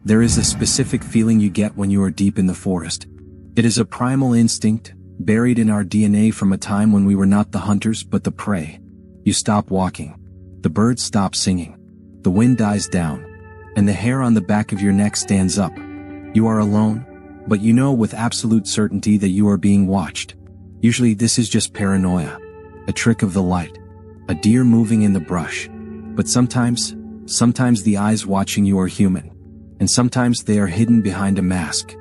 There is a specific feeling you get when you are deep in the forest. It is a primal instinct, buried in our DNA from a time when we were not the hunters but the prey. You stop walking. The birds stop singing. The wind dies down. And the hair on the back of your neck stands up. You are alone, but you know with absolute certainty that you are being watched. Usually this is just paranoia, a trick of the light, a deer moving in the brush. But sometimes the eyes watching you are human, and sometimes they are hidden behind a mask.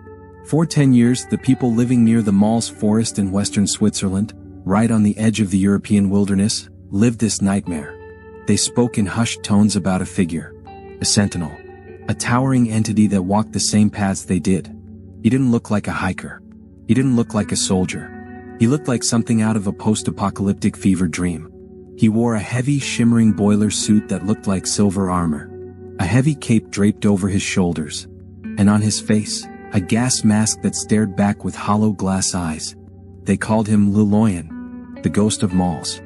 For 10 years, the people living near the Maules forest in western Switzerland, right on the edge of the European wilderness, lived this nightmare. They spoke in hushed tones about a figure, a sentinel, a towering entity that walked the same paths they did. He didn't look like a hiker. He didn't look like a soldier. He looked like something out of a post-apocalyptic fever dream. He wore a heavy, shimmering boiler suit that looked like silver armor, a heavy cape draped over his shoulders, and on his face, a gas mask that stared back with hollow glass eyes. They called him Loyan, the ghost of Maules.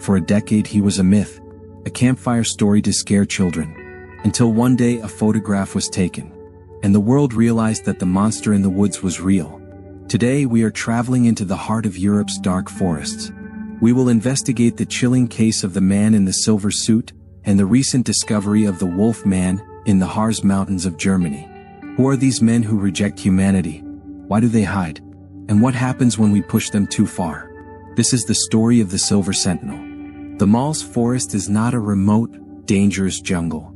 For a decade he was a myth, a campfire story to scare children, until one day a photograph was taken, and the world realized that the monster in the woods was real. Today we are traveling into the heart of Europe's dark forests. We will investigate the chilling case of the man in the silver suit, and the recent discovery of the wolf man in the Harz mountains of Germany. Who are these men who reject humanity? Why do they hide? And what happens when we push them too far? This is the story of the Silver Sentinel. The Maules forest is not a remote, dangerous jungle.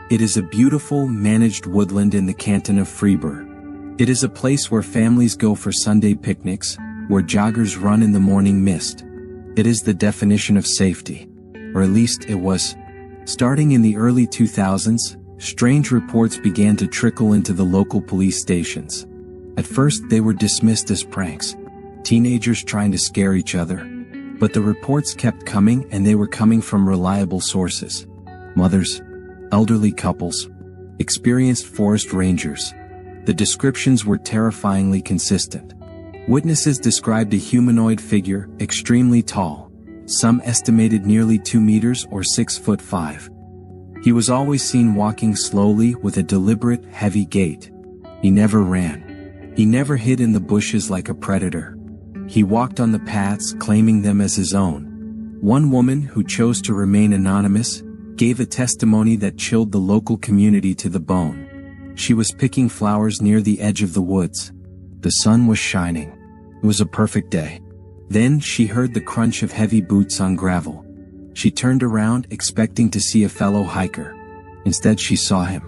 It is a beautiful, managed woodland in the canton of Freiburg. It is a place where families go for Sunday picnics, where joggers run in the morning mist. It is the definition of safety. Or at least it was. Starting in the early 2000s, strange reports began to trickle into the local police stations. At first they were dismissed as pranks, teenagers trying to scare each other. But the reports kept coming, and they were coming from reliable sources. Mothers, elderly couples, experienced forest rangers. The descriptions were terrifyingly consistent. Witnesses described a humanoid figure, extremely tall. Some estimated nearly 2 meters or 6'5". He was always seen walking slowly with a deliberate, heavy gait. He never ran. He never hid in the bushes like a predator. He walked on the paths, claiming them as his own. One woman, who chose to remain anonymous, gave a testimony that chilled the local community to the bone. She was picking flowers near the edge of the woods. The sun was shining. It was a perfect day. Then she heard the crunch of heavy boots on gravel. She turned around, expecting to see a fellow hiker. Instead, she saw him.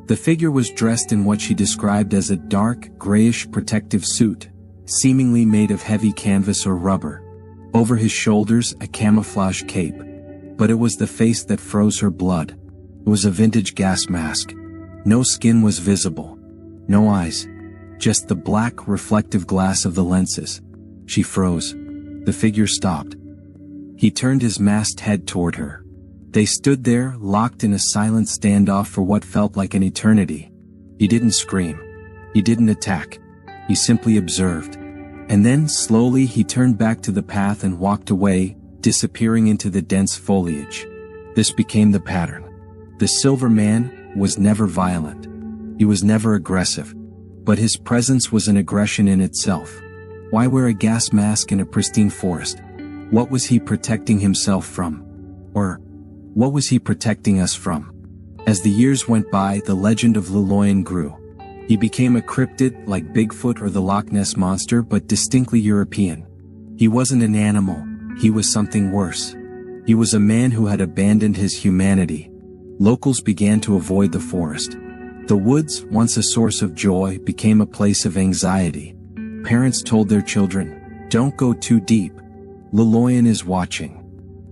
The figure was dressed in what she described as a dark, grayish protective suit, seemingly made of heavy canvas or rubber. Over his shoulders, a camouflage cape. But it was the face that froze her blood. It was a vintage gas mask. No skin was visible. No eyes. Just the black, reflective glass of the lenses. She froze. The figure stopped. He turned his masked head toward her. They stood there, locked in a silent standoff for what felt like an eternity. He didn't scream. He didn't attack. He simply observed. And then, slowly, he turned back to the path and walked away, disappearing into the dense foliage. This became the pattern. The Silver Man was never violent. He was never aggressive. But his presence was an aggression in itself. Why wear a gas mask in a pristine forest? What was he protecting himself from? Or, what was he protecting us from? As the years went by, the legend of Loyan grew. He became a cryptid like Bigfoot or the Loch Ness Monster, but distinctly European. He wasn't an animal, he was something worse. He was a man who had abandoned his humanity. Locals began to avoid the forest. The woods, once a source of joy, became a place of anxiety. Parents told their children, "Don't go too deep. Loyan is watching."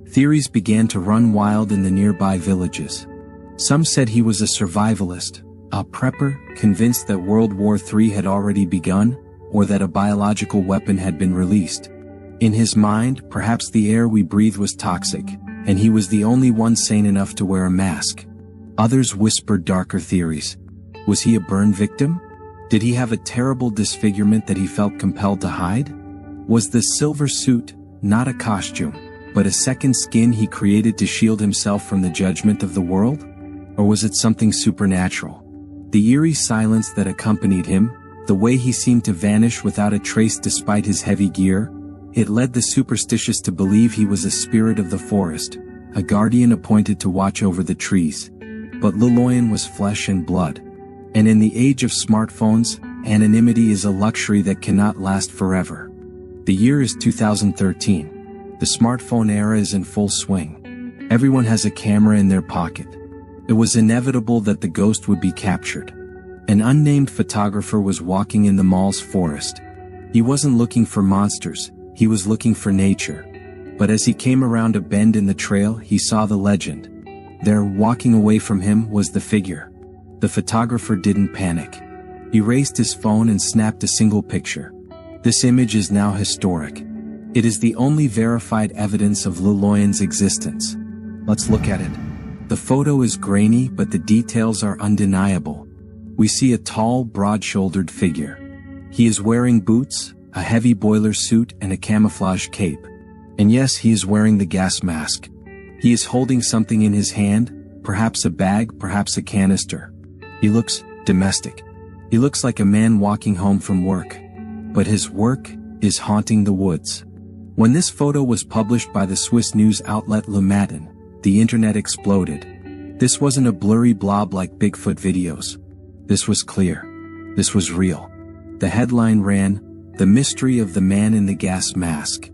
Theories began to run wild in the nearby villages. Some said he was a survivalist, a prepper, convinced that World War III had already begun, or that a biological weapon had been released. In his mind, perhaps the air we breathe was toxic, and he was the only one sane enough to wear a mask. Others whispered darker theories. Was he a burn victim? Did he have a terrible disfigurement that he felt compelled to hide? Was the silver suit not a costume, but a second skin he created to shield himself from the judgment of the world? Or was it something supernatural? The eerie silence that accompanied him, the way he seemed to vanish without a trace despite his heavy gear, it led the superstitious to believe he was a spirit of the forest, a guardian appointed to watch over the trees. But Loyan was flesh and blood. And in the age of smartphones, anonymity is a luxury that cannot last forever. The year is 2013. The smartphone era is in full swing. Everyone has a camera in their pocket. It was inevitable that the ghost would be captured. An unnamed photographer was walking in the Maules forest. He wasn't looking for monsters, he was looking for nature. But as he came around a bend in the trail, he saw the legend. There, walking away from him, was the figure. The photographer didn't panic. He raised his phone and snapped a single picture. This image is now historic. It is the only verified evidence of Loyan's existence. Let's look at it. The photo is grainy, but the details are undeniable. We see a tall, broad-shouldered figure. He is wearing boots, a heavy boiler suit, and a camouflage cape. And yes, he is wearing the gas mask. He is holding something in his hand, perhaps a bag, perhaps a canister. He looks domestic. He looks like a man walking home from work. But his work is haunting the woods. When this photo was published by the Swiss news outlet Le Matin, the internet exploded. This wasn't a blurry blob like Bigfoot videos. This was clear. This was real. The headline ran, "The Mystery of the Man in the Gas Mask."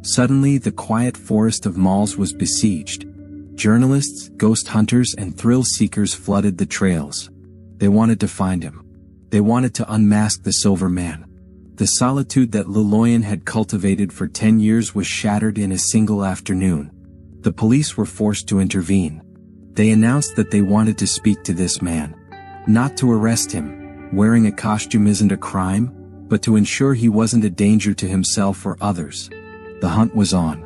Suddenly, the quiet forest of Maules was besieged. Journalists, ghost hunters, and thrill seekers flooded the trails. They wanted to find him. They wanted to unmask the Silver Man. The solitude that Loyan had cultivated for 10 years was shattered in a single afternoon. The police were forced to intervene. They announced that they wanted to speak to this man. Not to arrest him. Wearing a costume isn't a crime, but to ensure he wasn't a danger to himself or others. The hunt was on.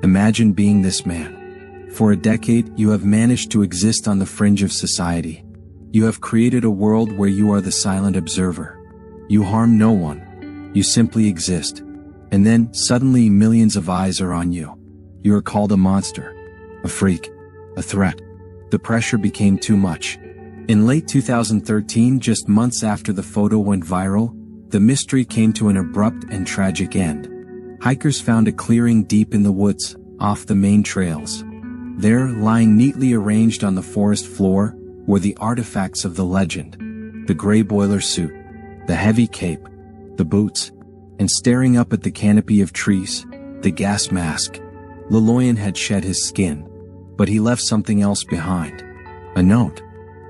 Imagine being this man. For a decade, you have managed to exist on the fringe of society. You have created a world where you are the silent observer. You harm no one. You simply exist. And then, suddenly, millions of eyes are on you. You are called a monster, a freak, a threat. The pressure became too much. In late 2013, just months after the photo went viral, the mystery came to an abrupt and tragic end. Hikers found a clearing deep in the woods, off the main trails. There, lying neatly arranged on the forest floor, were the artifacts of the legend. The gray boiler suit, the heavy cape, the boots, and staring up at the canopy of trees, the gas mask. Loyan had shed his skin, but he left something else behind. A note.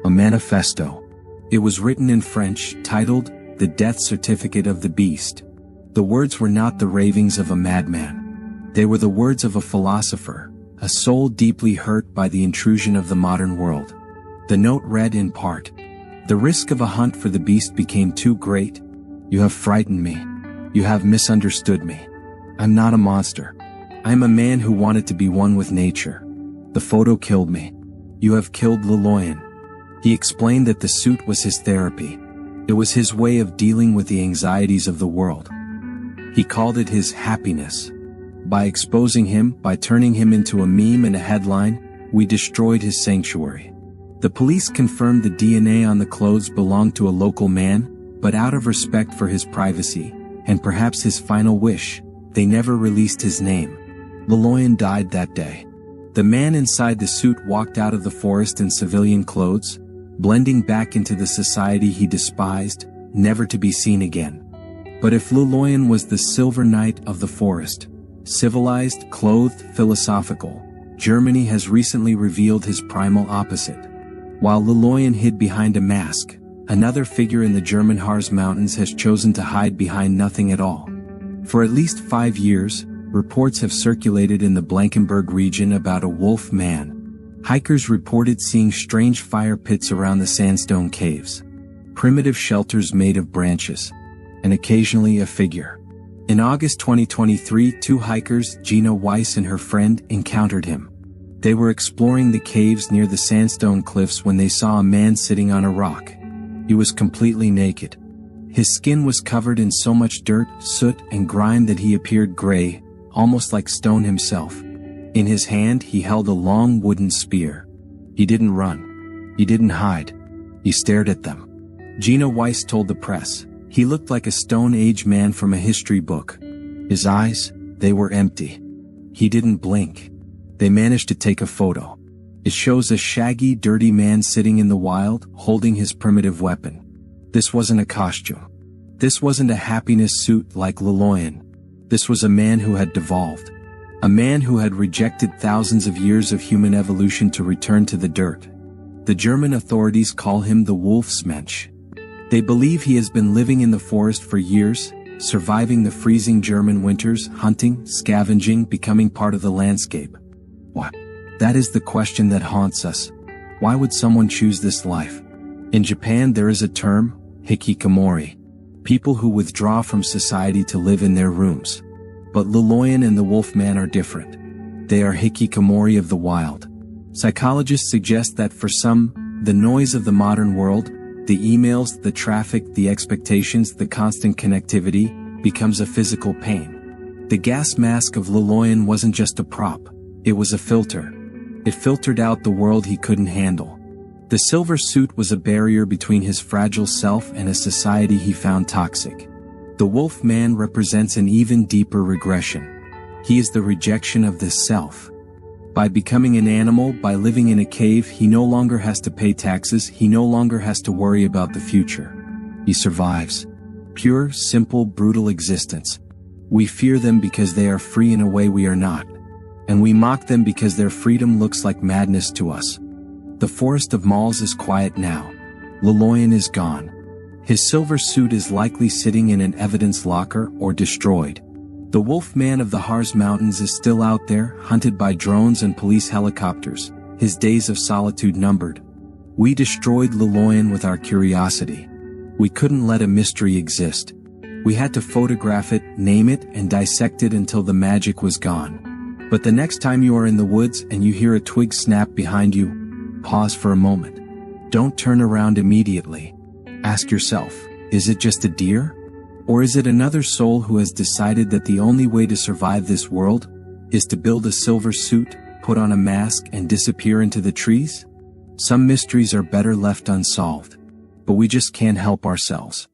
A manifesto. It was written in French, titled, "The Death Certificate of the Beast." The words were not the ravings of a madman. They were the words of a philosopher, a soul deeply hurt by the intrusion of the modern world. The note read in part, "The risk of a hunt for the beast became too great. You have frightened me. You have misunderstood me. I'm not a monster. I'm a man who wanted to be one with nature. The photo killed me. You have killed Loyan." He explained that the suit was his therapy. It was his way of dealing with the anxieties of the world. He called it his happiness. By exposing him, by turning him into a meme and a headline, we destroyed his sanctuary. The police confirmed the DNA on the clothes belonged to a local man, but out of respect for his privacy, and perhaps his final wish, they never released his name. Loyan died that day. The man inside the suit walked out of the forest in civilian clothes, blending back into the society he despised, never to be seen again. But if Loyan was the silver knight of the forest, civilized, clothed, philosophical, Germany has recently revealed his primal opposite. While Loyan hid behind a mask, another figure in the German Harz mountains has chosen to hide behind nothing at all. For at least 5 years, reports have circulated in the Blankenberg region about a wolf man. Hikers reported seeing strange fire pits around the sandstone caves, primitive shelters made of branches, and occasionally a figure. In August 2023, 2 hikers, Gina Weiss and her friend, encountered him. They were exploring the caves near the sandstone cliffs when they saw a man sitting on a rock. He was completely naked. His skin was covered in so much dirt, soot, and grime that he appeared gray, almost like stone himself. In his hand, he held a long wooden spear. He didn't run. He didn't hide. He stared at them. Gina Weiss told the press. He looked like a Stone Age man from a history book. His eyes, they were empty. He didn't blink. They managed to take a photo. It shows a shaggy, dirty man sitting in the wild, holding his primitive weapon. This wasn't a costume. This wasn't a happiness suit like Loyan. This was a man who had devolved. A man who had rejected thousands of years of human evolution to return to the dirt. The German authorities call him the Wolfsmensch. They believe he has been living in the forest for years, surviving the freezing German winters, hunting, scavenging, becoming part of the landscape. What? That is the question that haunts us. Why would someone choose this life? In Japan there is a term, hikikomori. People who withdraw from society to live in their rooms. But Loyan and the Wolfman are different. They are hikikomori of the wild. Psychologists suggest that for some, the noise of the modern world, the emails, the traffic, the expectations, the constant connectivity, becomes a physical pain. The gas mask of Loyan wasn't just a prop, it was a filter. It filtered out the world he couldn't handle. The silver suit was a barrier between his fragile self and a society he found toxic. The wolf man represents an even deeper regression. He is the rejection of the self. By becoming an animal, by living in a cave, he no longer has to pay taxes, he no longer has to worry about the future. He survives. Pure, simple, brutal existence. We fear them because they are free in a way we are not. And we mock them because their freedom looks like madness to us. The forest of Maules is quiet now. Loyan is gone. His silver suit is likely sitting in an evidence locker or destroyed. The wolf man of the Harz mountains is still out there, hunted by drones and police helicopters, his days of solitude numbered. We destroyed Loyan with our curiosity. We couldn't let a mystery exist. We had to photograph it, name it, and dissect it until the magic was gone. But the next time you are in the woods and you hear a twig snap behind you, pause for a moment. Don't turn around immediately. Ask yourself, is it just a deer? Or is it another soul who has decided that the only way to survive this world is to build a silver suit, put on a mask, and disappear into the trees? Some mysteries are better left unsolved, but we just can't help ourselves.